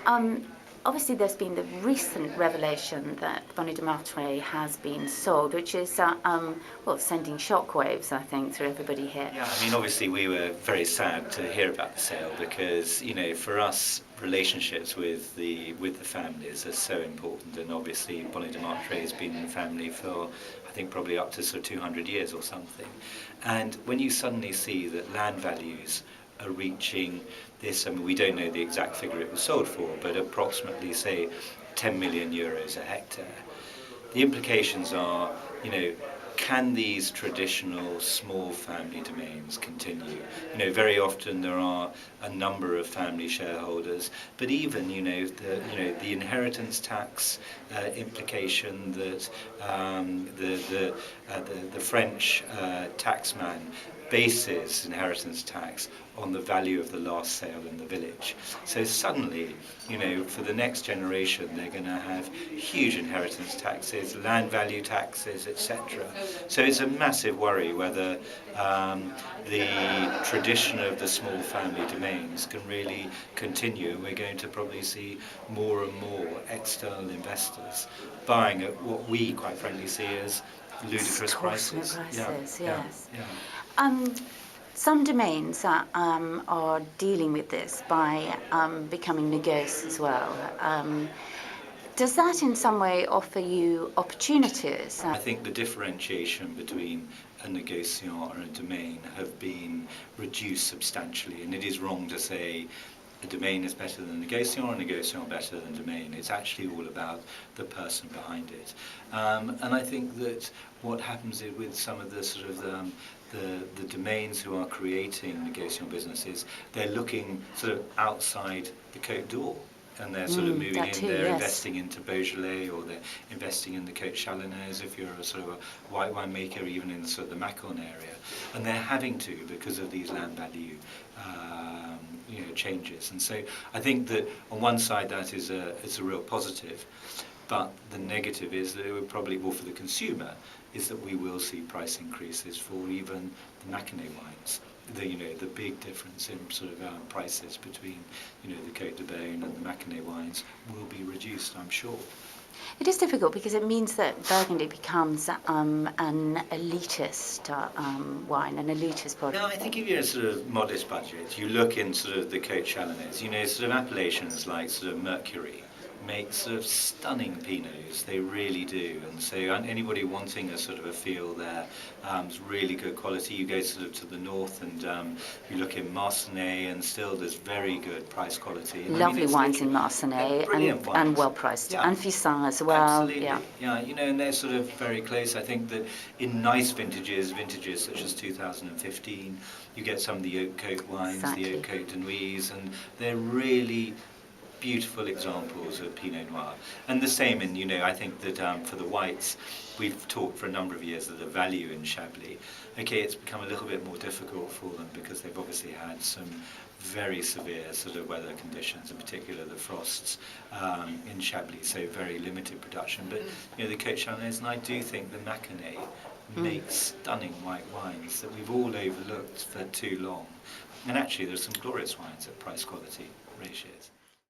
Um, Obviously, there's been the recent revelation that Bonnet de Martray has been sold, which is, well, sending shockwaves, I think, through everybody here. Yeah, I mean, obviously we were very sad to hear about the sale because, for us, relationships with the families are so important, and obviously Bonnet de Martray has been in the family for, I think, probably up to sort of 200 years or something. And when you suddenly see that land values are reaching this, I mean, we don't know the exact figure it was sold for, but approximately, say, 10 million euros a hectare. The implications are, can these traditional small family domains continue? Very often there are a number of family shareholders, but even, the inheritance tax implication that the French taxman bases inheritance tax on the value of the last sale in the village. So suddenly, for the next generation, they're going to have huge inheritance taxes, land value taxes, etc. So it's a massive worry whether the tradition of the small family domains can really continue, and we're going to probably see more and more external investors buying at what we, quite frankly, see as ludicrous prices. Yes. Yeah. Some domains are dealing with this by becoming negocios as well. Does that in some way offer you opportunities? I think the differentiation between a negociant and a domain have been reduced substantially, and it is wrong to say a domain is better than a negociant or a negociant better than a domain. It's actually all about the person behind it. And I think that what happens with some of the sort of the domains who are creating negociant businesses, they're looking sort of outside the Côte d'Or. And they're sort of moving in, they're investing into Beaujolais, or they're investing in the Côte Chalonnaise if you're a sort of a white wine maker, even in sort of the Macon area. And they're having to because of these land value changes. And so I think that on one side that is it's a real positive, but the negative is that it would probably, well, for the consumer, is that we will see price increases for even the Maconnais wines. The big difference in sort of prices between the Côte de Beaune and the Maconnais wines will be reduced, I'm sure. It is difficult because it means that Burgundy becomes an elitist wine, an elitist product. No, I think if you're a sort of modest budget, you look in sort of the Côte Chalonnaise, sort of appellations like sort of Mercury make sort of stunning Pinots, they really do. And so anybody wanting a sort of a feel there, it's really good quality. You go sort of to the north and you look in Marsanais, and still there's very good price quality. Lovely wines in Marsanais, and well priced. Yeah. And Fissin as well. Absolutely. Yeah, and they're sort of very close. I think that in nice vintages such as 2015, you get some of the Haute Côte wines, the Haute Côte de Nuits, and they're really beautiful examples of Pinot Noir. And the same in, I think that for the whites, we've talked for a number of years of the value in Chablis. Okay, it's become a little bit more difficult for them because they've obviously had some very severe sort of weather conditions, in particular the frosts in Chablis, so very limited production. But, the Côte Chalonnaise, and I do think the Maconnais makes stunning white wines that we've all overlooked for too long. And actually, there's some glorious wines at price-quality ratios.